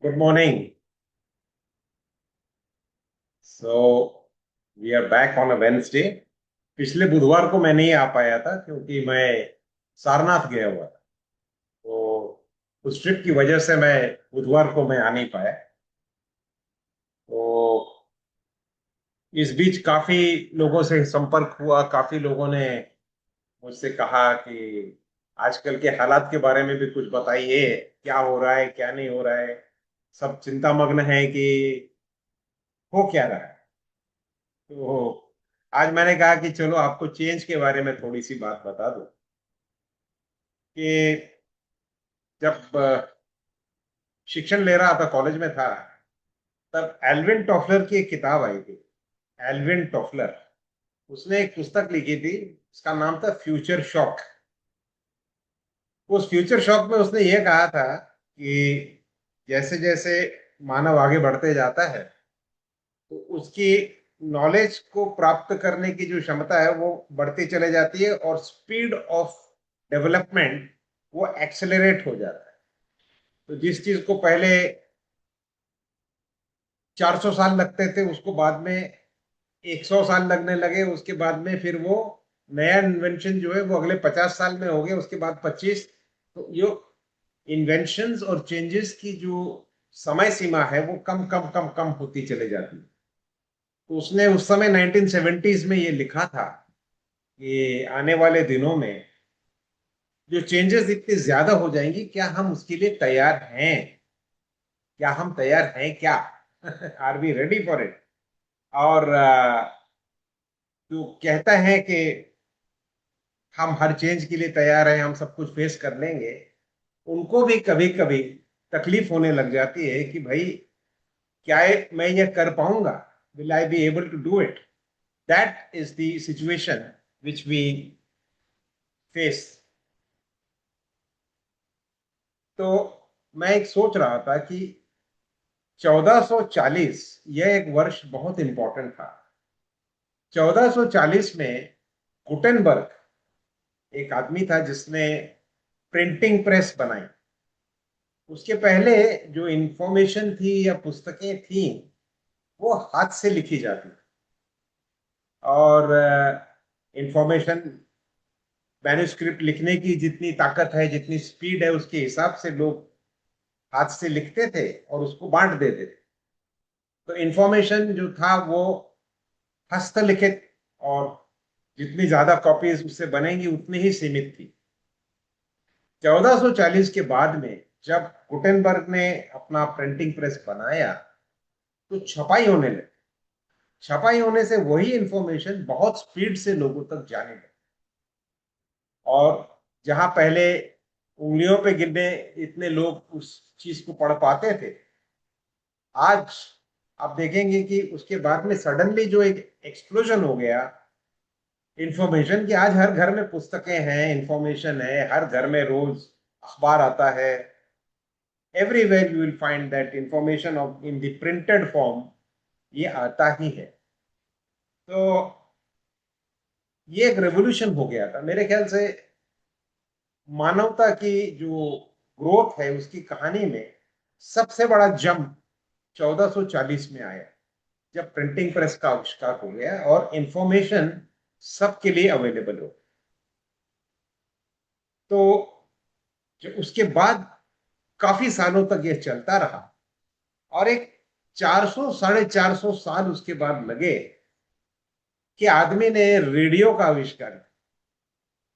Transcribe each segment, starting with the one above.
Good morning. So we are back on a Wednesday. पिछले बुधवार को मैं नहीं आ पाया था क्योंकि मैं सारनाथ गया हुआ था। तो उस ट्रिप की वजह से मैं बुधवार को मैं आ नहीं पाया। तो इस बीच काफी लोगों से संपर्क हुआ, काफी लोगों ने मुझसे कहा कि आजकल के हालात के बारे में भी कुछ बताइए, क्या हो रहा है क्या नहीं हो रहा है। सब चिंतामग्न है कि हो क्या रहा है। तो आज मैंने कहा कि चलो आपको चेंज के बारे में थोड़ी सी बात बता दूं कि जब शिक्षण ले रहा था, कॉलेज में था, तब एल्विन टॉफलर की एक किताब आई थी। एल्विन टॉफलर, उसने एक पुस्तक लिखी थी, उसका नाम था फ्यूचर शॉक। उस फ्यूचर शॉक में उसने ये कहा था कि जैसे जैसे मानव आगे बढ़ते जाता है तो उसकी नॉलेज को प्राप्त करने की जो क्षमता है वो बढ़ती चले जाती है और स्पीड ऑफ डेवलपमेंट वो एक्सेलरेट हो जाता है। तो जिस चीज को पहले 400 साल लगते थे उसको बाद में 100 साल लगने लगे, उसके बाद में फिर वो नया इन्वेंशन जो है वो अगले 50 साल में हो गया, उसके बाद 25। तो यो इन्वेंशंस और चेंजेस की जो समय सीमा है वो कम कम कम कम होती चले जाती है। तो उसने उस समय 1970s में ये लिखा था कि आने वाले दिनों में जो चेंजेस इतनी ज्यादा हो जाएंगी, क्या हम उसके लिए तैयार हैं? क्या हम तैयार हैं क्या? Are we ready for it? और जो कहता है कि हम हर चेंज के लिए तैयार हैं, हम सब कुछ फेस कर लेंगे, उनको भी कभी कभी तकलीफ होने लग जाती है कि भाई क्या मैं ये कर पाऊंगा? Will I be able to do it? That is the situation which we face. तो मैं एक सोच रहा था कि 1440 यह एक वर्ष बहुत इंपॉर्टेंट था। 1440 में गुटेनबर्ग एक आदमी था जिसने प्रिंटिंग प्रेस बनाई। उसके पहले जो इंफॉर्मेशन थी या पुस्तकें थी वो हाथ से लिखी जाती थी, और इंफॉर्मेशन मैन्युस्क्रिप्ट लिखने की जितनी ताकत है, जितनी स्पीड है, उसके हिसाब से लोग हाथ से लिखते थे और उसको बांट देते थे। तो इंफॉर्मेशन जो था वो हस्तलिखित, और जितनी ज्यादा कॉपीज उससे बनेंगी उतनी ही सीमित थी। 1440 के बाद में जब गुटेनबर्ग ने अपना प्रिंटिंग प्रेस बनाया तो छपाई होने लगी। छपाई होने से वही इंफॉर्मेशन बहुत स्पीड से लोगों तक जाने लगी, और जहां पहले उंगलियों पे गिनने इतने लोग उस चीज को पढ़ पाते थे, आज आप देखेंगे कि उसके बाद में सडनली जो एक एक्सप्लोजन हो गया इंफॉर्मेशन की। आज हर घर में पुस्तकें हैं, इंफॉर्मेशन है, हर घर में रोज अखबार आता है। Everywhere you will find that information of in the printed form, ये आता ही है। तो ये एक रेवोल्यूशन हो गया था मेरे ख्याल से। मानवता की जो ग्रोथ है उसकी कहानी में सबसे बड़ा जंप 1440 में आया, जब प्रिंटिंग प्रेस का आविष्कार हो गया और इंफॉर्मेशन सबके लिए अवेलेबल हो। तो जो उसके बाद काफी सालों तक यह चलता रहा, और एक 400 450 साल उसके बाद लगे कि आदमी ने रेडियो का आविष्कार किया।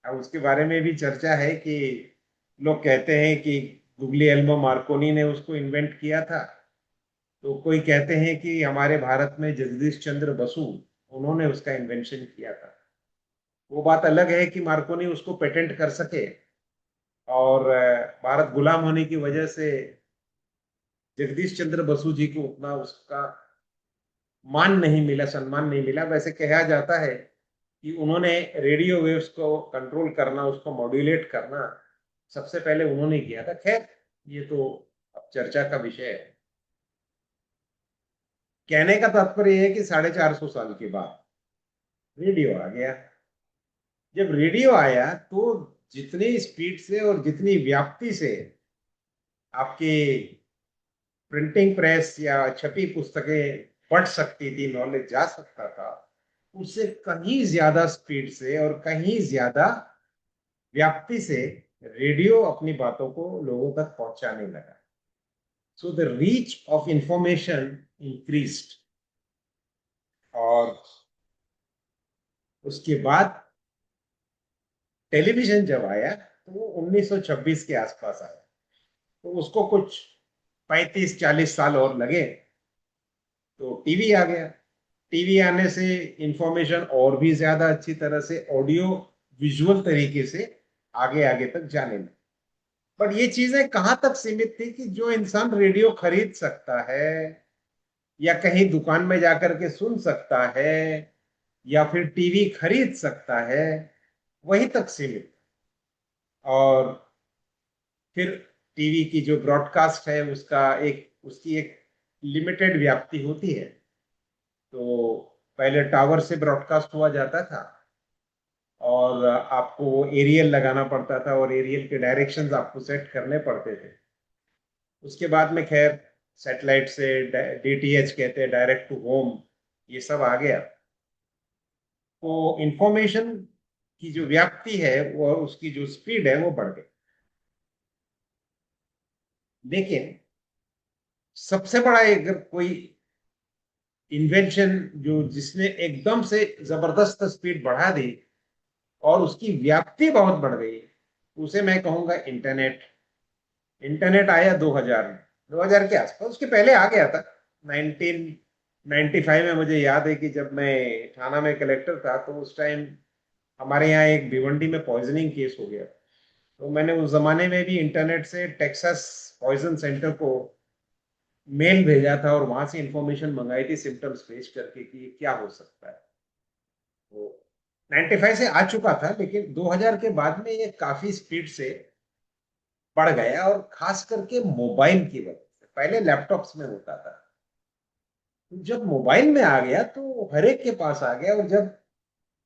अब उसके बारे में भी चर्चा है कि लोग कहते हैं कि गुग्लिएल्मो मार्कोनी ने उसको इन्वेंट किया था। तो कोई कहते हैं कि हमारे भारत में जगदीश चंद्र बसु, उन्होंने उसका इन्वेंशन किया था। वो बात अलग है कि मार्कोनी उसको पेटेंट कर सके, और भारत गुलाम होने की वजह से जगदीश चंद्र बसु जी को उतना उसका मान नहीं मिला, सम्मान नहीं मिला। वैसे कहा जाता है कि उन्होंने रेडियो वेव्स को कंट्रोल करना, उसको मॉड्यूलेट करना सबसे पहले उन्होंने किया था। खैर, ये तो अब चर्चा का विषय है। कहने का तात्पर्य है कि 450 साल के बाद रेडियो आ गया। जब रेडियो आया तो जितनी स्पीड से और जितनी व्याप्ति से आपके प्रिंटिंग प्रेस या छपी पुस्तकें पढ़ सकती थी, नॉलेज जा सकता था, उससे कहीं ज्यादा स्पीड से और कहीं ज्यादा व्याप्ति से रेडियो अपनी बातों को लोगों तक पहुंचाने लगा। So the reach of information increased. और उसके बाद टेलीविजन जब आया तो वो 1926 के आसपास आया, तो उसको कुछ 35-40 साल और लगे, तो टीवी आ गया। टीवी आने से इंफॉर्मेशन और भी ज्यादा अच्छी तरह से ऑडियो विजुअल तरीके से आगे आगे तक जाने लगी। बट ये चीजें कहाँ तक सीमित थी कि जो इंसान रेडियो खरीद सकता है या कहीं दुकान में जाकर के सुन सकता है या फिर टीवी खरीद सकता है, वहीं तक सीमित। और फिर टीवी की जो ब्रॉडकास्ट है उसका एक उसकी एक लिमिटेड व्याप्ति होती है। तो पहले टावर से ब्रॉडकास्ट हुआ जाता था और आपको एरियल लगाना पड़ता था और एरियल के डायरेक्शंस आपको सेट करने पड़ते थे। उसके बाद में खैर सैटेलाइट से डीटीएच कहते हैं, डायरेक्ट टू होम, ये सब आ गया। तो इंफॉर्मेशन की जो व्याप्ति है वो उसकी जो स्पीड है वो बढ़ गई। लेकिन सबसे बड़ा अगर कोई इन्वेंशन जो जिसने एकदम से जबरदस्त स्पीड बढ़ा दी और उसकी व्याप्ति बहुत बढ़ गई, उसे मैं कहूंगा इंटरनेट। इंटरनेट आया 2000 में, 2000 के आसपास, उसके पहले आ गया था 1995 में। मुझे याद है कि जब मैं थाना में कलेक्टर था तो उस टाइम हमारे यहाँ एक भिवंडी में पॉइजनिंग केस हो गया। तो मैंने उस जमाने में भी इंटरनेट से टेक्सास पॉइजन सेंटर को मेल भेजा था और वहां से इंफॉर्मेशन मंगाई थी सिम्टम्स पेश करके कि ये क्या हो सकता है। तो 95 से आ चुका था, लेकिन 2000 के बाद में ये काफी स्पीड से बढ़ गया, और खास करके मोबाइल की वजह से। पहले लैपटॉप्स में होता था, जब मोबाइल में आ गया तो हर एक के पास आ गया। और जब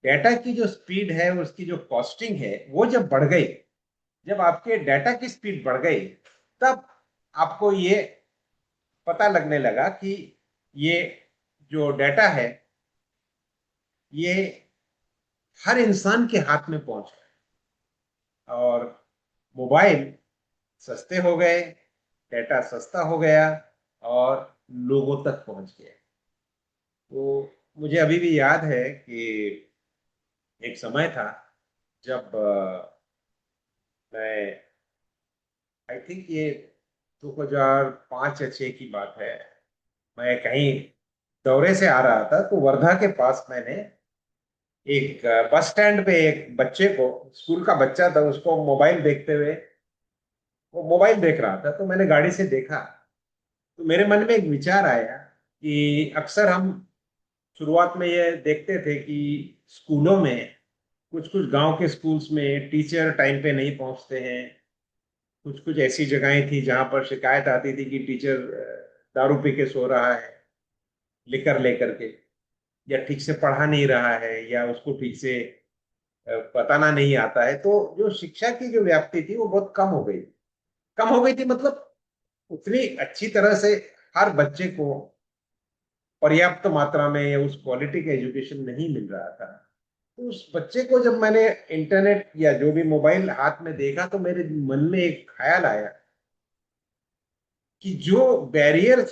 डाटा की जो स्पीड है, उसकी जो कॉस्टिंग है वो जब बढ़ गई, जब आपके डाटा की स्पीड बढ़ गई, तब आपको ये पता लगने लगा कि ये जो डाटा है ये हर इंसान के हाथ में पहुंच गया। और मोबाइल सस्ते हो गए, डाटा सस्ता हो गया और लोगों तक पहुंच गया। तो मुझे अभी भी याद है कि एक समय था जब मैं, आई थिंक ये 2005 या 6 की बात है, मैं कहीं दौरे से आ रहा था तो वर्धा के पास मैंने एक बस स्टैंड पे एक बच्चे को, स्कूल का बच्चा था, उसको मोबाइल देखते हुए, वो मोबाइल देख रहा था, तो मैंने गाड़ी से देखा। तो मेरे मन में एक विचार आया कि अक्सर हम शुरुआत में ये देखते थे कि स्कूलों में, कुछ कुछ गांव के स्कूल्स में टीचर टाइम पे नहीं पहुंचते हैं। कुछ कुछ ऐसी जगहें थी जहां पर शिकायत आती थी कि टीचर दारू पी के सो रहा है, लिकर लेकर के, या ठीक से पढ़ा नहीं रहा है, या उसको ठीक से बताना नहीं आता है। तो जो शिक्षा की जो व्याप्ति थी वो बहुत कम हो गई। कम हो गई थी मतलब उतनी अच्छी तरह से हर बच्चे को पर्याप्त मात्रा में या उस क्वालिटी का एजुकेशन नहीं मिल रहा था। तो उस बच्चे को जब मैंने इंटरनेट या जो भी मोबाइल हाथ में देखा, तो मेरे मन में एक ख्याल आया कि जो बैरियर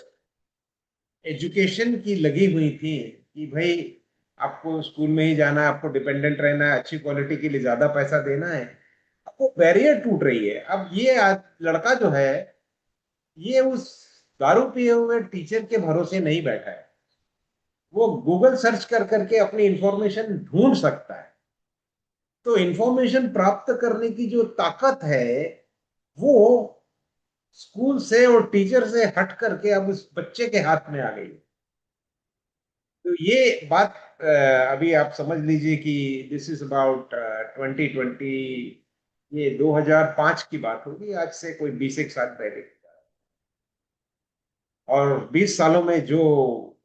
एजुकेशन की लगी हुई थी कि भाई आपको स्कूल में ही जाना है, आपको डिपेंडेंट रहना है, अच्छी क्वालिटी के लिए ज्यादा पैसा देना है, अब वो बैरियर टूट रही है। अब ये लड़का जो है ये उस दारू पिए हुए टीचर के भरोसे नहीं बैठा है। वो गूगल सर्च कर करके अपनी इंफॉर्मेशन ढूंढ सकता है। तो इंफॉर्मेशन प्राप्त करने की जो ताकत है वो स्कूल से और टीचर से हट करके अब उस बच्चे के हाथ में आ गई। तो ये बात अभी आप समझ लीजिए कि दिस इज अबाउट 2020, ये 2005 की बात होगी, आज से कोई 20 एक साल पहले। और 20 सालों में जो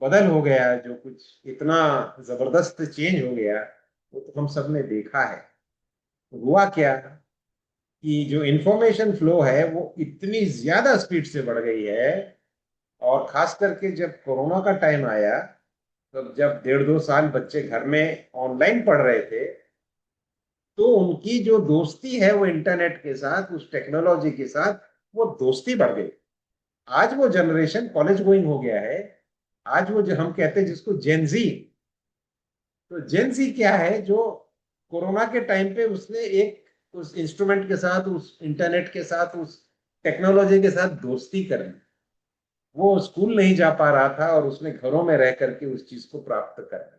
बदल हो गया, जो कुछ इतना जबरदस्त चेंज हो गया, वो तो हम सब ने देखा है। हुआ क्या कि जो इंफॉर्मेशन फ्लो है वो इतनी ज्यादा स्पीड से बढ़ गई है और खास करके जब कोरोना का टाइम आया, तब जब 1.5-2 साल बच्चे घर में ऑनलाइन पढ़ रहे थे, तो उनकी जो दोस्ती है वो इंटरनेट के साथ, उस टेक्नोलॉजी के साथ, वो दोस्ती बढ़ गई। आज वो जनरेशन कॉलेज गोइंग हो गया है। आज वो जो हम कहते हैं जिसको जेनजी, तो जेनजी क्या है, जो कोरोना के टाइम पे उसने एक उस इंस्ट्रूमेंट के साथ, उस इंटरनेट के साथ, उस टेक्नोलॉजी के साथ दोस्ती कर ली। वो स्कूल नहीं जा पा रहा था और उसने घरों में रह करके उस चीज को प्राप्त कर लिया।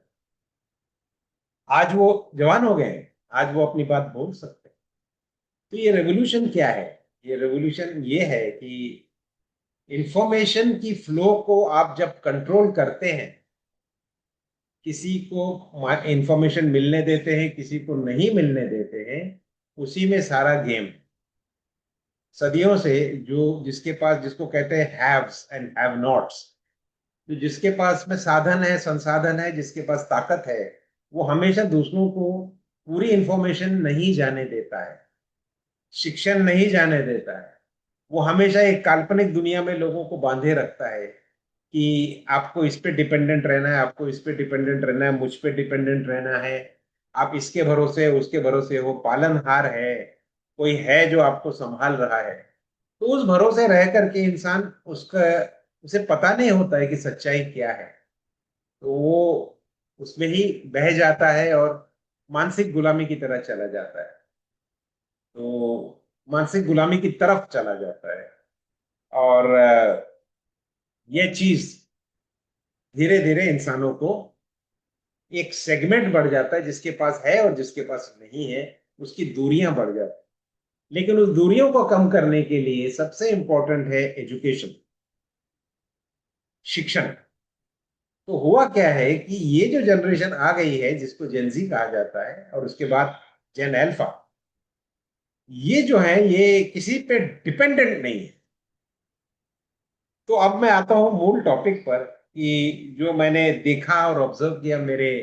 आज वो जवान हो गए हैं, आज वो अपनी बात बोल सकते हैं। तो ये रेवोल्यूशन क्या है? ये रेवोल्यूशन ये है कि इंफॉर्मेशन की फ्लो को आप जब कंट्रोल करते हैं, किसी को इंफॉर्मेशन मिलने देते हैं, किसी को नहीं मिलने देते हैं, उसी में सारा गेम। सदियों से जो जिसके पास, जिसको कहते हैं हैव्स एंड हैव नॉट्स, तो जिसके पास में साधन है, संसाधन है, जिसके पास ताकत है, वो हमेशा दूसरों को पूरी इंफॉर्मेशन नहीं जाने देता है, शिक्षण नहीं जाने देता है। वो हमेशा एक काल्पनिक दुनिया में लोगों को बांधे रखता है कि आपको इस पे डिपेंडेंट रहना है, आपको इस पे डिपेंडेंट रहना है, मुझ पे डिपेंडेंट रहना है, आप इसके भरोसे उसके भरोसे हो, पालनहार है, कोई है जो आपको संभाल रहा है। तो उस भरोसे रह करके इंसान उसका, उसे पता नहीं होता है कि सच्चाई क्या है। तो वो उसमें ही बह जाता है और मानसिक गुलामी की तरह चला जाता है। तो मानसिक गुलामी की तरफ चला जाता है। और ये चीज धीरे धीरे इंसानों को, एक सेगमेंट बढ़ जाता है, जिसके पास है और जिसके पास नहीं है, उसकी दूरियां बढ़ जाती हैं। लेकिन उस दूरियों को कम करने के लिए सबसे इंपॉर्टेंट है एजुकेशन, शिक्षण। तो हुआ क्या है कि ये जो जनरेशन आ गई है जिसको जेनजी कहा जाता है, और उसके बाद जेन अल्फा, ये जो है ये किसी पे डिपेंडेंट नहीं है। तो अब मैं आता हूं मूल टॉपिक पर, कि जो मैंने देखा और ऑब्जर्व किया मेरे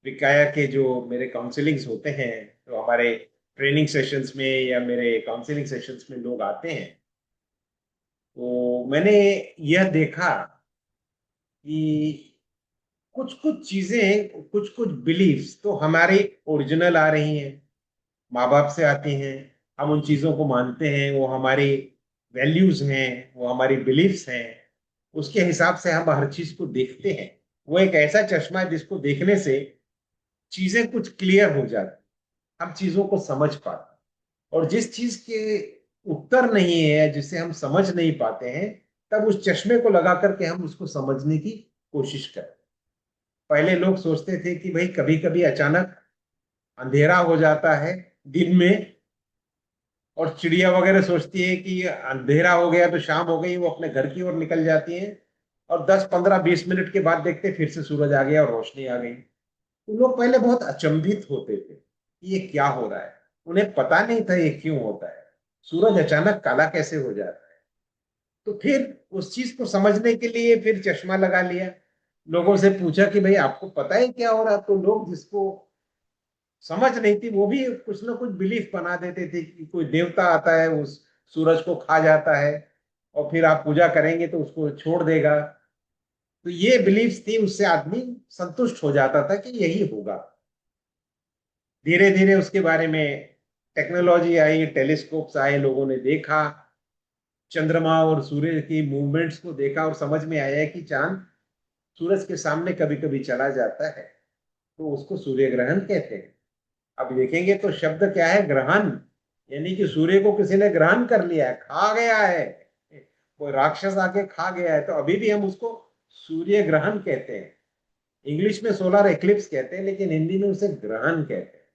विकाया के जो मेरे काउंसलिंग्स होते हैं, तो हमारे ट्रेनिंग सेशंस में या मेरे काउंसलिंग सेशंस में लोग आते हैं, तो मैंने यह देखा कि कुछ कुछ चीजें, कुछ कुछ बिलीफ्स तो हमारी ओरिजिनल आ रही हैं, माँ बाप से आती हैं, हम उन चीजों को मानते हैं, वो हमारी वैल्यूज हैं, वो हमारी बिलीफ्स हैं, उसके हिसाब से हम हर चीज को देखते हैं। वो एक ऐसा चश्मा है जिसको देखने से चीजें कुछ क्लियर हो जाती, हम चीजों को समझ पाते। और जिस चीज के उत्तर नहीं है, जिसे हम समझ नहीं पाते हैं, तब उस चश्मे को लगा करके हम उसको समझने की कोशिश करें। पहले लोग सोचते थे कि भाई कभी कभी अचानक अंधेरा हो जाता है दिन में, और चिड़िया वगैरह सोचती है कि अंधेरा हो गया तो शाम हो गई, वो अपने घर की ओर निकल जाती हैं, और 10-15-20 मिनट के बाद देखते फिर से सूरज आ गया और रोशनी आ गई। तो लोग पहले बहुत अचंभित होते थे कि ये क्या हो रहा है, उन्हें पता नहीं था ये क्यों होता है, सूरज अचानक काला कैसे हो जाता है। तो फिर उस चीज को समझने के लिए फिर चश्मा लगा लिया, लोगों से पूछा कि भाई आपको पता है क्या हो रहा है, तो लोग जिसको समझ नहीं थी वो भी कुछ ना कुछ बिलीफ बना देते थे कि कोई देवता आता है, उस सूरज को खा जाता है, और फिर आप पूजा करेंगे तो उसको छोड़ देगा। तो ये बिलीफ थी, उससे आदमी संतुष्ट हो जाता था कि यही होगा। धीरे धीरे उसके बारे में टेक्नोलॉजी आई, टेलीस्कोप्स आए, लोगों ने देखा, चंद्रमा और सूर्य की मूवमेंट्स को देखा, और समझ में आया कि चांद सूरज के सामने कभी कभी चला जाता है, तो उसको सूर्य ग्रहण कहते हैं। अब देखेंगे तो शब्द क्या है, ग्रहण, यानी कि सूर्य को किसी ने ग्रहण कर लिया है, खा गया है, कोई राक्षस आके खा गया है, तो अभी भी हम उसको सूर्य ग्रहण कहते हैं। इंग्लिश में सोलर एक्लिप्स कहते हैं, लेकिन हिंदी में उसे ग्रहण कहते हैं।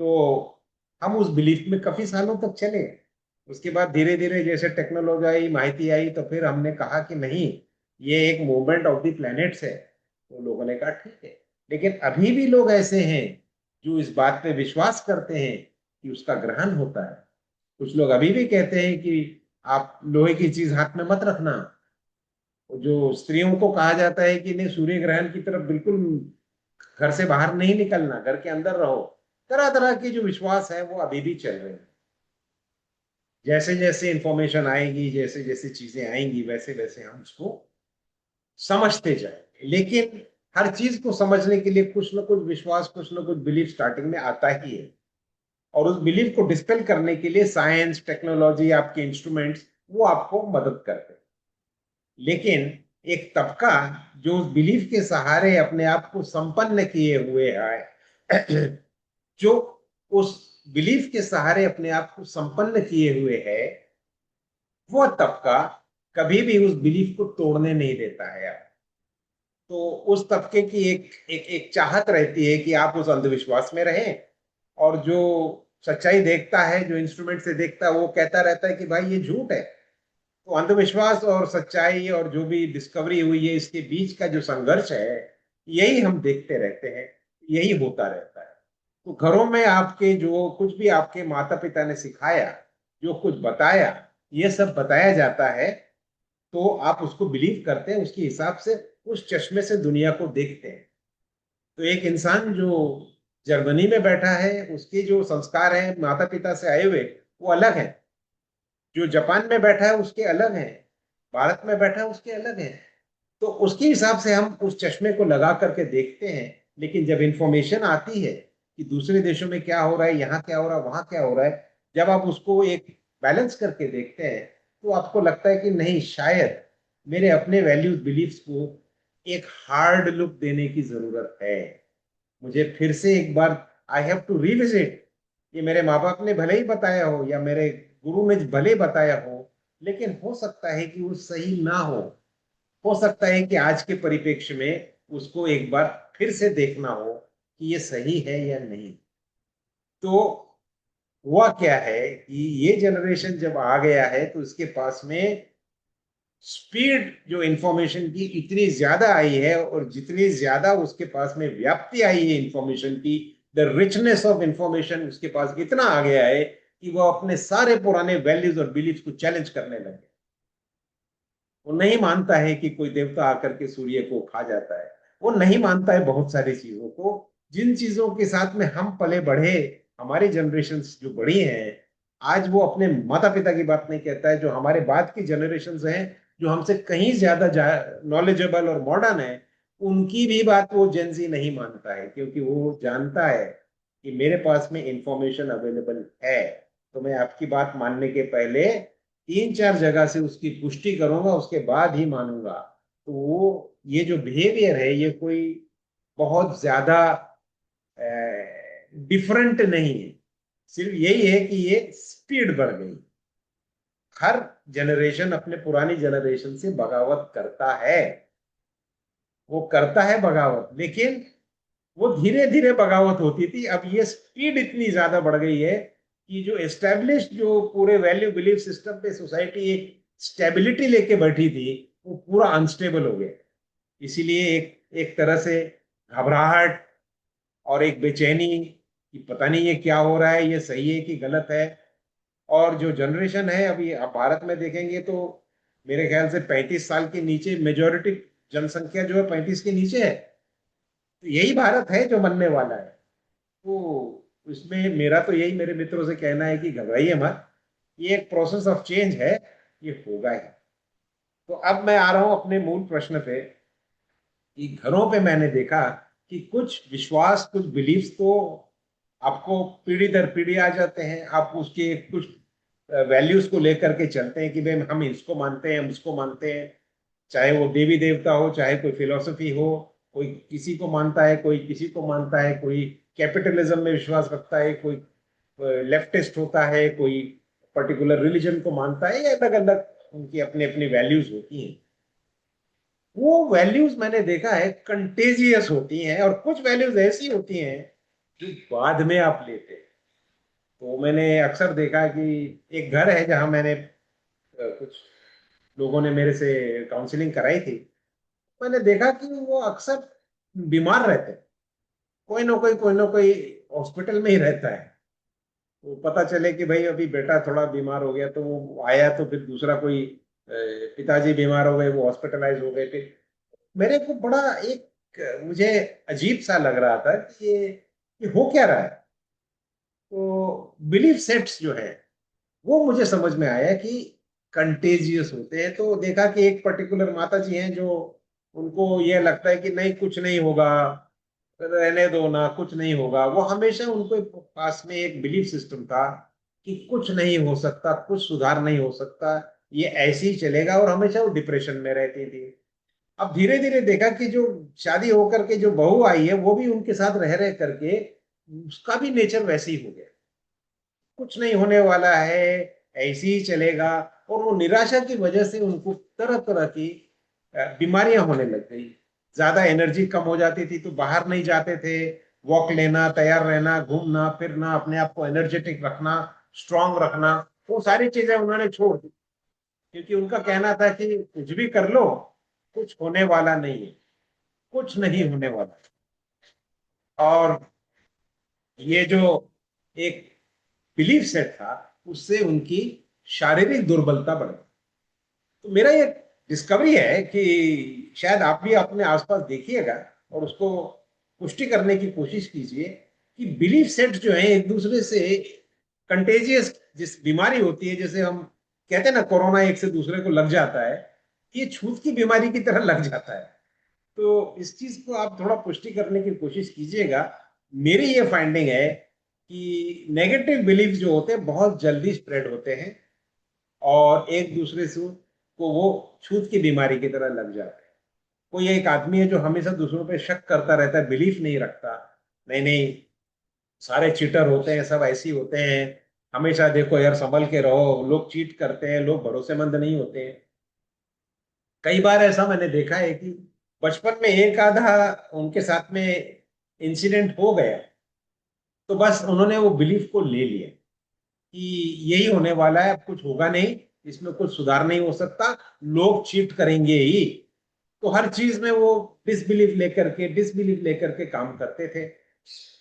तो हम उस बिलीफ में काफी सालों तक चले। उसके बाद धीरे धीरे जैसे टेक्नोलॉजी आई, माहिती आई, तो फिर हमने कहा कि नहीं, ये एक मूवमेंट ऑफ द प्लैनेट्स है। तो लोगों ने कहा ठीक है। लेकिन अभी भी लोग ऐसे हैं जो इस बात पे विश्वास करते हैं कि उसका ग्रहण होता है। कुछ लोग अभी भी कहते हैं कि आप लोहे की चीज हाथ में मत रखना। जो स्त्रियों को कहा जाता है कि नहीं, सूर्य ग्रहण की तरफ बिल्कुल घर से बाहर नहीं निकलना, घर के अंदर रहो। तरह तरह के जो विश्वास है वो अभी भी चल रहे हैं। जैसे जैसे इंफॉर्मेशन आएगी, जैसे जैसे चीजें आएंगी, वैसे वैसे हम उसको समझते जाएंगे। लेकिन हर चीज को समझने के लिए कुछ ना कुछ विश्वास, कुछ ना कुछ बिलीफ स्टार्टिंग में आता ही है। और उस बिलीफ को डिस्पेल करने के लिए साइंस, टेक्नोलॉजी, आपके इंस्ट्रूमेंट्स, वो आपको मदद करते हैं। लेकिन एक तबका जो उस बिलीफ के सहारे अपने आप को संपन्न किए हुए है, जो उस बिलीफ के सहारे अपने आप को संपन्न किए हुए है, वो तबका कभी भी उस बिलीफ को तोड़ने नहीं देता है यार। तो उस तबके की एक चाहत रहती है कि आप उस अंधविश्वास में रहें। और जो सच्चाई देखता है, जो इंस्ट्रूमेंट से देखता है, वो कहता रहता है कि भाई ये झूठ है। तो अंधविश्वास और सच्चाई और जो भी डिस्कवरी हुई है, इसके बीच का जो संघर्ष है, यही हम देखते रहते हैं, यही होता रहता है। तो घरों में आपके जो कुछ भी आपके माता पिता ने सिखाया, जो कुछ बताया, ये सब बताया जाता है, तो आप उसको बिलीव करते हैं, उसके हिसाब से उस चश्मे से दुनिया को देखते हैं। तो एक इंसान जो जर्मनी में बैठा है, उसके जो संस्कार हैं माता पिता से आए हुए, वो अलग है। जो जापान में बैठा है उसके अलग हैं, भारत में बैठा है उसके अलग हैं। तो उसके हिसाब से हम उस चश्मे को लगा करके देखते हैं। लेकिन जब इंफॉर्मेशन आती है कि दूसरे देशों में क्या हो रहा है, यहाँ क्या हो रहा है, वहां क्या हो रहा है, जब आप उसको एक बैलेंस करके देखते हैं, तो आपको लगता है कि नहीं, शायद मेरे अपने वैल्यूज बिलीफ्स को एक हार्ड लुक देने की जरूरत है। मुझे फिर से एक बार आई हैव टू रिविजिट। ये मेरे माँ बाप ने भले ही बताया हो या मेरे गुरु ने भले बताया हो, लेकिन हो सकता है कि वो सही ना हो सकता है कि आज के परिप्रेक्ष्य में उसको एक बार फिर से देखना हो कि ये सही है या नहीं। तो हुआ क्या है कि ये जनरेशन जब आ गया है, तो उसके पास में स्पीड जो इंफॉर्मेशन की इतनी ज्यादा आई है, और जितनी ज्यादा उसके पास में व्याप्ति आई है इंफॉर्मेशन की, द रिचनेस ऑफ इंफॉर्मेशन उसके पास इतना आ गया है कि वो अपने सारे पुराने वैल्यूज और बिलीफ को चैलेंज करने लगे। वो नहीं मानता है कि कोई देवता आकर के सूर्य को खा जाता है। वो नहीं मानता है बहुत सारी चीजों को, जिन चीजों के साथ में हम पले बढ़े, हमारी जनरेशन जो बड़ी हैं। आज वो अपने माता पिता की बात नहीं कहता है, जो हमारे बाद की जनरेशन हैं, जो हमसे कहीं ज्यादा नॉलेजेबल और मॉडर्न है, उनकी भी बात वो जेंजी नहीं मानता है, क्योंकि वो जानता है कि मेरे पास में इंफॉर्मेशन अवेलेबल है। तो मैं आपकी बात मानने के पहले तीन चार जगह से उसकी पुष्टि करूंगा, उसके बाद ही मानूंगा। तो वो ये जो बिहेवियर है, ये कोई बहुत ज्यादा डिफरेंट नहीं है। सिर्फ यही है कि ये स्पीड बढ़ गई। हर जनरेशन अपने पुरानी जनरेशन से बगावत करता है, वो करता है बगावत, लेकिन वो धीरे धीरे बगावत होती थी। अब ये स्पीड इतनी ज्यादा बढ़ गई है कि जो एस्टेब्लिश, जो पूरे वैल्यू बिलीफ सिस्टम पे सोसाइटी एक स्टेबिलिटी लेके बैठी थी, वो पूरा अनस्टेबल हो गया। इसीलिए एक एक तरह से घबराहट और एक बेचैनी कि पता नहीं ये क्या हो रहा है, ये सही है कि गलत है। और जो जनरेशन है अभी, आप भारत में देखेंगे तो मेरे ख्याल से 35 साल के नीचे मेजोरिटी जनसंख्या जो है 35 के नीचे है। तो यही भारत है जो बनने वाला है। तो इसमें मेरा तो यही मेरे मित्रों से कहना है कि घबराइए मत, ये एक प्रोसेस ऑफ चेंज है, ये होगा ही। तो अब मैं आ रहा हूं अपने मूल प्रश्न पे कि घरों पे मैंने देखा कि कुछ विश्वास, कुछ बिलीफ्स तो आपको पीढ़ी दर पीढ़ी आ जाते हैं। आप उसके कुछ वैल्यूज को लेकर के चलते हैं कि भाई हम इसको मानते हैं, हम उसको मानते हैं। चाहे वो देवी देवता हो, चाहे कोई फिलोसफी हो, कोई किसी को मानता है, कोई किसी को मानता है, कोई कैपिटलिज्म में विश्वास रखता है, कोई लेफ्टिस्ट होता है, कोई पर्टिकुलर रिलीजन को मानता है। ये अलग अलग उनकी अपनी अपनी वैल्यूज होती हैं। वो वैल्यूज मैंने देखा है कंटेजियस होती हैं, और कुछ वैल्यूज ऐसी होती हैं जो बाद में आप लेते हैं। तो मैंने अक्सर देखा कि एक घर है जहां मैंने कुछ लोगों ने मेरे से काउंसलिंग कराई थी। मैंने देखा कि वो अक्सर बीमार रहते हैं, कोई ना कोई हॉस्पिटल में ही रहता है। तो पता चले कि भाई अभी बेटा थोड़ा बीमार हो गया, तो वो आया, तो फिर दूसरा कोई पिताजी बीमार हो गए, वो हॉस्पिटलाइज हो गए। फिर मेरे को बड़ा एक मुझे अजीब सा लग रहा था कि ये हो क्या रहा है। तो बिलीफ सेट्स जो है, वो मुझे समझ में आया कि कंटेजियस होते हैं। तो देखा कि एक पर्टिकुलर माता जी हैं जो, उनको ये लगता है कि नहीं कुछ नहीं होगा, रहने दो ना, कुछ नहीं होगा। वो हमेशा उनको पास में एक बिलीफ सिस्टम था कि कुछ नहीं हो सकता, कुछ सुधार नहीं हो सकता, ये ऐसे ही चलेगा, और हमेशा वो डिप्रेशन में रहती थी। अब धीरे धीरे देखा कि जो शादी होकर के जो बहू आई है वो भी उनके साथ रह रह करके उसका भी नेचर वैसे ही हो गया, कुछ नहीं होने वाला है, ऐसे ही चलेगा। और वो निराशा की वजह से उनको तरह तरह की बीमारियां होने लग गई। ज्यादा एनर्जी कम हो जाती थी तो बाहर नहीं जाते थे, वॉक लेना, तैयार रहना, घूमना फिरना, अपने आप को एनर्जेटिक रखना, स्ट्रांग रखना, वो सारी चीजें उन्होंने छोड़ दी। क्योंकि उनका कहना था कि कुछ भी कर लो, कुछ होने वाला नहीं है, कुछ नहीं होने वाला। और ये जो एक बिलीफ सेट था, उससे उनकी शारीरिक दुर्बलता बढ़ गई। तो मेरा ये डिस्कवरी है कि शायद आप भी अपने आसपास देखिएगा और उसको पुष्टि करने की कोशिश कीजिए कि बिलीफ सेट जो है एक दूसरे से कंटेजियस, जिस बीमारी होती है, जैसे हम कहते हैं ना कोरोना एक से दूसरे को लग जाता है, ये छूत की बीमारी की तरह लग जाता है। तो इस चीज को आप थोड़ा पुष्टि करने की कोशिश कीजिएगा। मेरी ये फाइंडिंग है कि नेगेटिव बिलीफ जो होते हैं बहुत जल्दी स्प्रेड होते हैं, और एक दूसरे से को वो छूत की बीमारी की तरह लग जाते हैं। कोई एक आदमी है जो हमेशा दूसरों पे शक करता रहता है, बिलीफ नहीं रखता, नहीं नहीं सारे चीटर होते हैं, सब ऐसे ही होते हैं, हमेशा देखो यार संभल के रहो, लोग चीट करते हैं, लोग भरोसेमंद नहीं होते हैं। कई बार ऐसा मैंने देखा है कि बचपन में एक आधा उनके साथ में इंसिडेंट हो गया, तो बस उन्होंने वो बिलीफ को ले लिया कि यही होने वाला है, अब कुछ होगा नहीं, इसमें कुछ सुधार नहीं हो सकता, लोग चीट करेंगे ही। तो हर चीज में वो डिसबिलीफ लेकर के काम करते थे।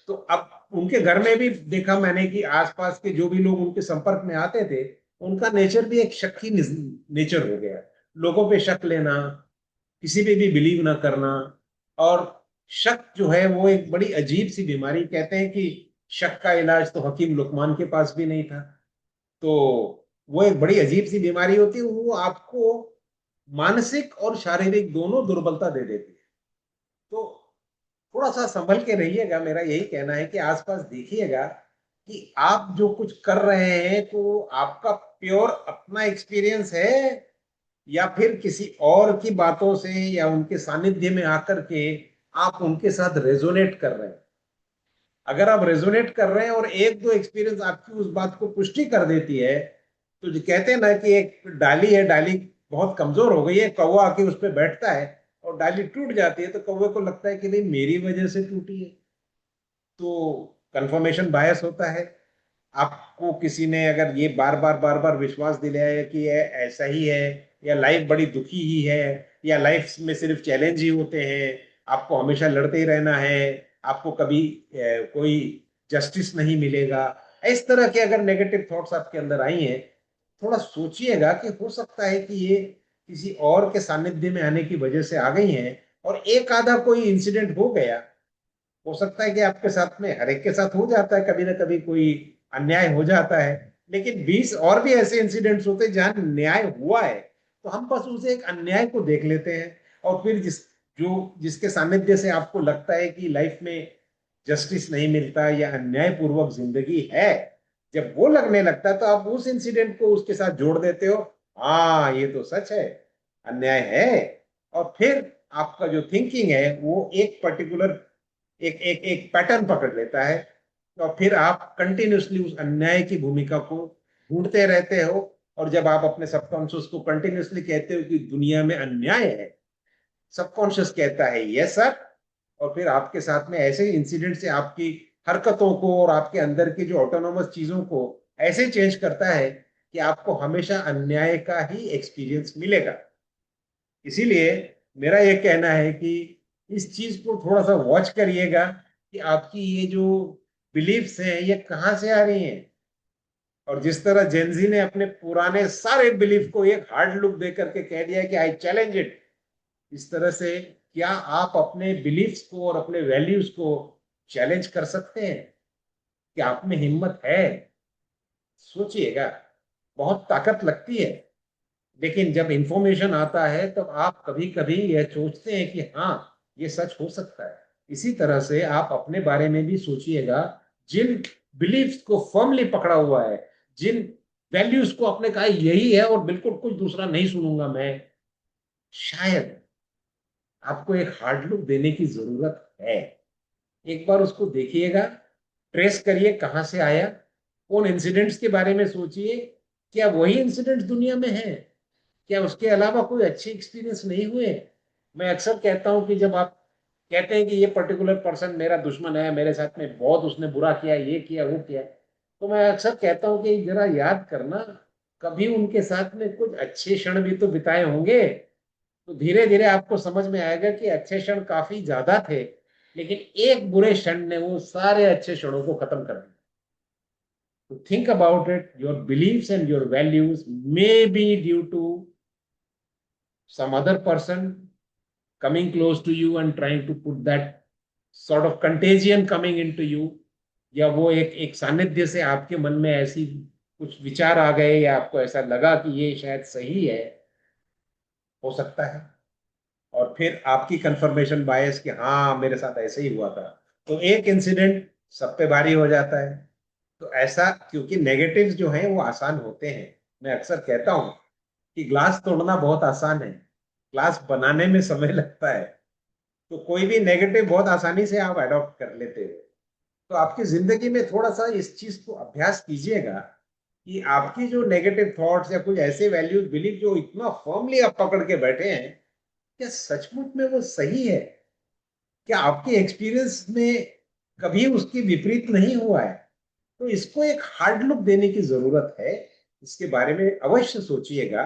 तो अब उनके घर में भी देखा मैंने कि आसपास के जो भी लोग उनके संपर्क में आते थे, उनका नेचर भी एक शक ही नेचर हो गया। लोगों पे शक लेना, किसी पे भी बिलीव ना करना। और शक जो है वो एक बड़ी अजीब सी बीमारी, कहते हैं कि शक का इलाज तो हकीम लुकमान के पास भी नहीं था। तो वो एक बड़ी अजीब सी बीमारी होती है, वो आपको मानसिक और शारीरिक दोनों दुर्बलता दे देती है। तो थोड़ा सा संभल के रहिएगा, मेरा यही कहना है कि आसपास देखिएगा कि आप जो कुछ कर रहे हैं तो आपका प्योर अपना एक्सपीरियंस है, या फिर किसी और की बातों से या उनके सानिध्य में आकर के आप उनके साथ रेजोनेट कर रहे हैं। अगर आप रेजोनेट कर रहे हैं और एक दो एक्सपीरियंस आपकी उस बात को पुष्टि कर देती है, तो जो कहते हैं ना कि एक डाली है, डाली बहुत कमजोर हो गई है, कौवा आके उस पर बैठता है और डाली टूट जाती है, तो कौवे को लगता है कि नहीं मेरी वजह से टूटी है। तो कंफर्मेशन बायस होता है। आपको किसी ने अगर ये बार बार विश्वास दिलाया कि ये ऐसा ही है, या लाइफ बड़ी दुखी ही है, या लाइफ में सिर्फ चैलेंज ही होते हैं, आपको हमेशा लड़ते ही रहना है, आपको कभी कोई जस्टिस नहीं मिलेगा, इस तरह के अगर नेगेटिव थॉट्स आपके अंदर आई हैं, थोड़ा सोचिएगा कि हो सकता है कि ये किसी और के सानिध्य में आने की वजह से आ गई हैं। और एक आधा कोई इंसिडेंट हो गया, हो सकता है कि आपके साथ में, हर एक के साथ हो जाता है कभी ना कभी, कोई अन्याय हो जाता है, लेकिन 20 और भी ऐसे इंसिडेंट्स होते हैं जहां न्याय हुआ है, तो हम बस उसे एक अन्याय को देख लेते हैं। और फिर जिसके सानिध्य से आपको लगता है कि लाइफ में जस्टिस नहीं मिलता या अन्याय पूर्वक जिंदगी है, जब वो लगने लगता है तो आप उस इंसिडेंट को उसके साथ जोड़ देते हो। हाँ ये तो सच है, अन्याय है। और फिर आपका जो थिंकिंग है वो एक पर्टिकुलर एक एक एक पैटर्न पकड़ लेता है, और फिर आप कंटिन्यूसली उस अन्याय की भूमिका को ढूंढते रहते हो। और जब आप अपने सबकॉन्शियस को कंटिन्यूसली कहते हो कि दुनिया में अन्याय है, सबकॉन्शियस कहता है यस सर, और फिर आपके साथ में ऐसे इंसिडेंट से आपकी हरकतों को और आपके अंदर की जो ऑटोनोमस चीजों को ऐसे चेंज करता है कि आपको हमेशा अन्याय का ही एक्सपीरियंस मिलेगा। इसीलिए मेरा ये कहना है कि इस चीज को थोड़ा सा वॉच करिएगा कि आपकी ये जो बिलीफ्स हैं ये कहाँ से आ रही हैं। और जिस तरह जेनजी ने अपने पुराने सारे बिलीफ को एक हार्ड लुक दे करके कह दिया कि आई चैलेंज इट, इस तरह से क्या आप अपने बिलीफ्स को और अपने वैल्यूज को चैलेंज कर सकते हैं? कि आप में हिम्मत है? सोचिएगा। बहुत ताकत लगती है। लेकिन जब इंफॉर्मेशन आता है तब आप कभी कभी यह सोचते हैं कि हाँ, ये सच हो सकता है। इसी तरह से आप अपने बारे में भी सोचिएगा। जिन बिलीफ्स को फर्मली पकड़ा हुआ है, जिन वैल्यूज को आपने कहा यही है और बिल्कुल कुछ दूसरा नहीं सुनूंगा मैं, शायद आपको एक हार्ड लुक देने की जरूरत है। एक बार उसको देखिएगा, ट्रेस करिए कहां से आया, उन इंसिडेंट्स के बारे में सोचिए। क्या वही इंसिडेंट्स दुनिया में है? क्या उसके अलावा कोई अच्छे एक्सपीरियंस नहीं हुए? मैं अक्सर कहता हूं कि जब आप कहते हैं कि ये पर्टिकुलर पर्सन मेरा दुश्मन है, मेरे साथ में बहुत उसने बुरा किया, ये किया वो किया, तो मैं अक्सर कहता हूं कि जरा याद करना, कभी उनके साथ में कुछ अच्छे क्षण भी तो बिताए होंगे। तो धीरे धीरे आपको समझ में आएगा कि अच्छे क्षण काफी ज्यादा थे, लेकिन एक बुरे क्षण ने वो सारे अच्छे क्षणों को खत्म कर दिया। तो think about it, your beliefs and your values may be due to some other person coming close to you and trying to put that sort of contagion coming into you, या वो एक सानिध्य से आपके मन में ऐसी कुछ विचार आ गए या आपको ऐसा लगा कि ये शायद सही है, हो सकता है। और फिर आपकी कंफर्मेशन बायस कि हाँ मेरे साथ ऐसे ही हुआ था, तो एक इंसिडेंट सब पे भारी हो जाता है। तो ऐसा, क्योंकि नेगेटिव्स जो हैं वो आसान होते हैं। मैं अक्सर कहता हूं कि ग्लास तोड़ना बहुत आसान है, ग्लास बनाने में समय लगता है। तो कोई भी नेगेटिव बहुत आसानी से आप अडॉप्ट कर लेते हो। तो आपकी जिंदगी में थोड़ा सा इस चीज को अभ्यास कीजिएगा कि आपकी जो नेगेटिव थॉट्स या कुछ ऐसे वैल्यूज बिलीव जो इतना फर्मली आप पकड़ के बैठे हैं, क्या सचमुच में वो सही है? क्या आपके एक्सपीरियंस में कभी उसकी विपरीत नहीं हुआ है? तो इसको एक हार्ड लुक देने की जरूरत है। इसके बारे में अवश्य सोचिएगा,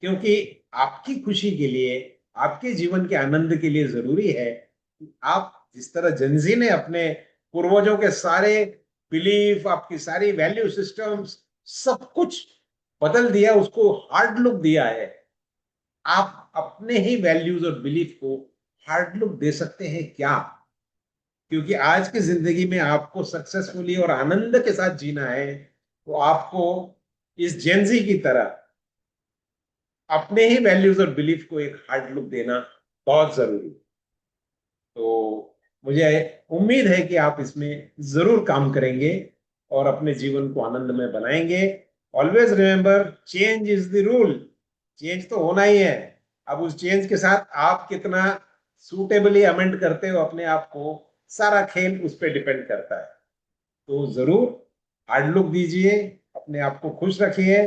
क्योंकि आपकी खुशी के लिए, आपके जीवन के आनंद के लिए जरूरी है कि आप जिस तरह जनजी ने अपने पूर्वजों के सारे बिलीफ, आपकी सारी वैल्यू सिस्टम्स, सब कुछ बदल दिया, उसको हार्ड लुक दिया है। आप अपने ही वैल्यूज और बिलीफ को हार्ड लुक दे सकते हैं क्या? क्योंकि आज की जिंदगी में आपको सक्सेसफुली और आनंद के साथ जीना है, तो आपको इस जेंजी की तरह अपने ही वैल्यूज और बिलीफ को एक हार्ड लुक देना बहुत जरूरी है। तो मुझे उम्मीद है कि आप इसमें जरूर काम करेंगे और अपने जीवन को आनंदमय बनाएंगे। Always remember, change is the rule. Change तो होना ही है। अब उस चेंज के साथ आप कितना सूटेबली अमेंड करते हो अपने आप को, सारा खेल उस पर डिपेंड करता है। तो जरूर हार्ड लुक दीजिए, अपने आप को खुश रखिए,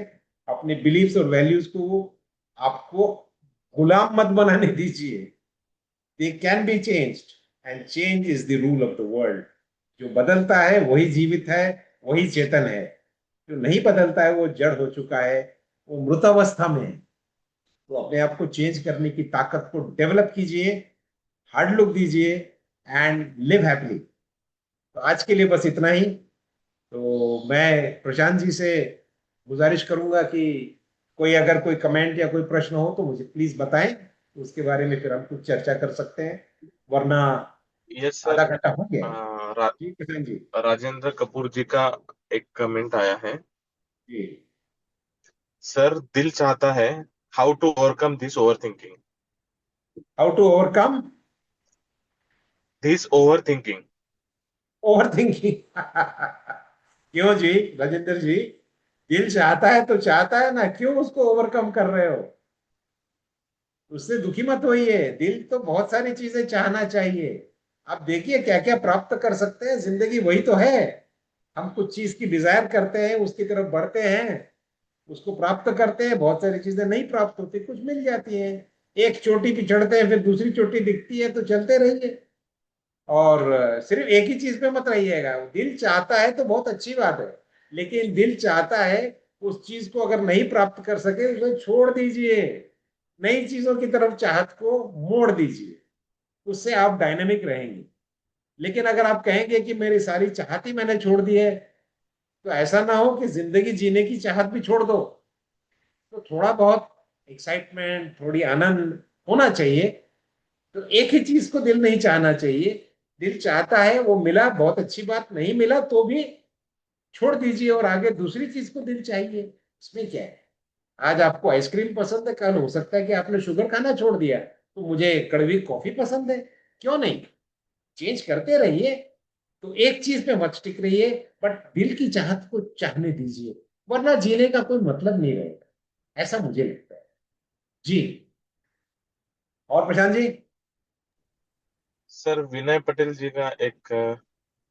अपने बिलीफ्स और वैल्यूज को आपको गुलाम मत बनाने दीजिए। They can be changed, and change is the rule of the world. जो बदलता है वही जीवित है, वही चेतन है। जो नहीं बदलता है वो जड़ हो चुका है, वो मृतावस्था में है। तो अपने आप को चेंज करने की ताकत को डेवलप कीजिए, हार्ड लुक दीजिए, एंड लिव हैप्पीली। तो आज के लिए बस इतना ही। तो मैं प्रशांत जी से गुजारिश करूंगा कि कोई अगर कोई कमेंट या कोई प्रश्न हो तो मुझे प्लीज बताएं, तो उसके बारे में फिर हम कुछ चर्चा कर सकते हैं, वरना यस आधा सर। घंटा हो गया अ, है। रा, जी प्रशांत जी। राजेंद्र कपूर जी का एक कमेंट आया है। जी। सर, दिल चाहता है, how to overcome this over thinking. How to overcome this over thinking. Over thinking? क्यों जी राजेंद्र जी? दिल चाहता है तो चाहता है ना, क्यों उसको ओवरकम कर रहे हो? उससे दुखी मत होइए। दिल तो बहुत सारी चीजें चाहना चाहिए। आप देखिए क्या क्या प्राप्त कर सकते हैं, जिंदगी वही तो है। हम कुछ चीज की डिजायर करते हैं, उसकी तरफ बढ़ते हैं, उसको प्राप्त करते हैं, बहुत सारी चीजें नहीं प्राप्त होती, कुछ मिल जाती हैं। एक चोटी पे चढ़ते हैं, फिर दूसरी चोटी दिखती है, तो चलते रहिए। और सिर्फ एक ही चीज पे मत रहिएगा। दिल चाहता है तो बहुत अच्छी बात है, लेकिन दिल चाहता है, उस चीज को अगर नहीं प्राप्त कर सके उसे छोड़ दीजिए। नई चीजों की तरफ चाहत को मोड़ दीजिए, उससे आप डायनेमिक रहेंगे। लेकिन अगर आप कहेंगे कि मेरी सारी चाहत ही मैंने छोड़ दी है, तो ऐसा ना हो कि जिंदगी जीने की चाहत भी छोड़ दो। तो थोड़ा बहुत एक्साइटमेंट, थोड़ी आनंद होना चाहिए। तो एक ही चीज को दिल नहीं चाहना चाहिए। दिल चाहता है, वो मिला बहुत अच्छी बात, नहीं मिला तो भी छोड़ दीजिए और आगे दूसरी चीज को दिल चाहिए। इसमें क्या है? आज आपको आइसक्रीम पसंद है, कल हो सकता है कि आपने शुगर खाना छोड़ दिया तो मुझे कड़वी कॉफी पसंद है। क्यों नहीं? चेंज करते रहिए। तो एक चीज पे मत टिक रहिए, बट दिल की चाहत को चाहने दीजिए, वरना जीने का कोई मतलब नहीं रहेगा, ऐसा मुझे लगता है। जी। और प्रशांत जी। सर विनय पटेल जी का एक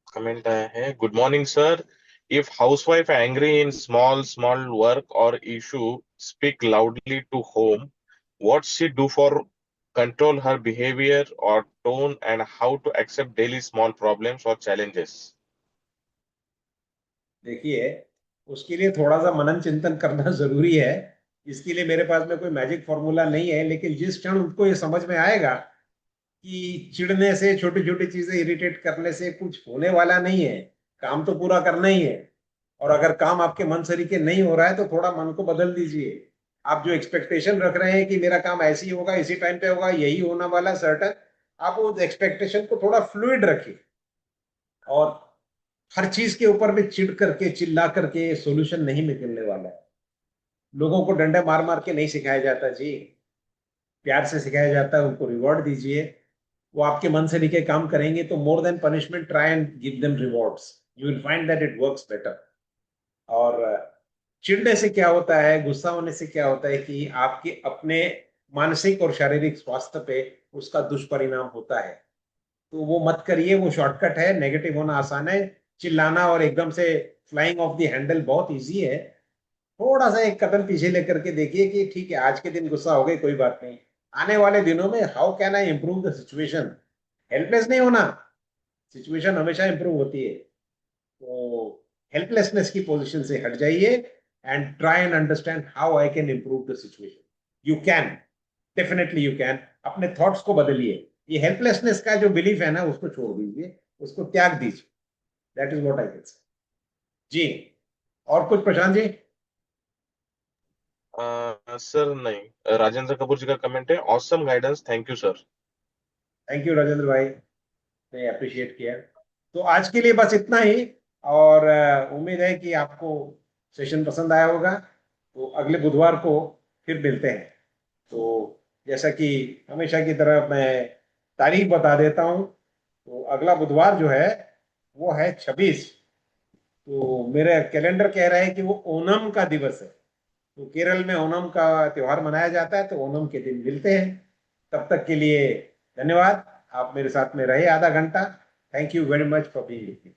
कमेंट आया है। Good morning sir. If housewife angry in small small work और issue speak loudly to home, what she do for control her behavior or tone, and how to accept daily small problems or challenges? देखिए, उसके लिए थोड़ा सा मनन चिंतन करना जरूरी है। इसके लिए मेरे पास में कोई मैजिक फॉर्मूला नहीं है, लेकिन जिस क्षण उनको ये समझ में आएगा कि चिढ़ने से, छोटी छोटी चीजें इरिटेट करने से कुछ होने वाला नहीं है, काम तो पूरा करना ही है। और अगर काम आपके मन सरीके नहीं हो रहा है तो थोड़ा मन को बदल दीजिए। आप जो एक्सपेक्टेशन रख रहे हैं कि मेरा काम ऐसे ही होगा, इसी टाइम पे होगा, यही होने वाला सर्टन, आप उस एक्सपेक्टेशन को थोड़ा फ्लूइड रखिए। और हर चीज के ऊपर भी चिढ़ करके, चिल्ला करके सोल्यूशन नहीं निकलने वाला है। लोगों को डंडे मार मार के नहीं सिखाया जाता जी, प्यार से सिखाया जाता है। उनको रिवॉर्ड दीजिए, वो आपके मन से लिखे काम करेंगे तो more than punishment try and give them rewards, you will find that it works better. और चिढ़ने से क्या होता है, गुस्सा होने से क्या होता है कि आपके अपने मानसिक और शारीरिक स्वास्थ्य पे उसका दुष्परिणाम होता है। तो वो मत करिए, वो शॉर्टकट है। नेगेटिव होना आसान है, चिल्लाना और एकदम से फ्लाइंग ऑफ द हैंडल बहुत इजी है। थोड़ा सा एक कदम पीछे लेकर के देखिए कि ठीक है, आज के दिन गुस्सा हो गई, कोई बात नहीं, आने वाले दिनों में how can I improve the situation. Helpless नहीं होना, सिचुएशन हमेशा इंप्रूव होती है। तो हेल्पलेसनेस की पोजीशन से हट जाइए and try and understand how I can improve the situation. You can, definitely you can. अपने थॉट्स को बदलिए। ये हेल्पलेसनेस का जो बिलीफ है ना, उसको छोड़ दीजिए, उसको त्याग दीजिए। That is what I can say. जी। और कुछ प्रशांत जी? सर नहीं, राजेंद्र कपूर जी का कमेंट है। Awesome guidance, thank you sir. Thank you Rajendra भाई, ने अप्रिशिएट किया। तो आज के लिए बस इतना ही। और उम्मीद है कि आपको सेशन पसंद आया होगा। तो अगले बुधवार को फिर मिलते हैं। तो जैसा कि हमेशा की तरह मैं तारीख बता देता हूँ। तो अगला बुधवार जो है वो है 26। तो मेरे कैलेंडर कह रहा है कि वो ओणम का दिवस है। तो केरल में ओणम का त्योहार मनाया जाता है, तो ओणम के दिन मिलते हैं। तब तक के लिए धन्यवाद। आप मेरे साथ में रहे आधा घंटा। Thank you very much for being.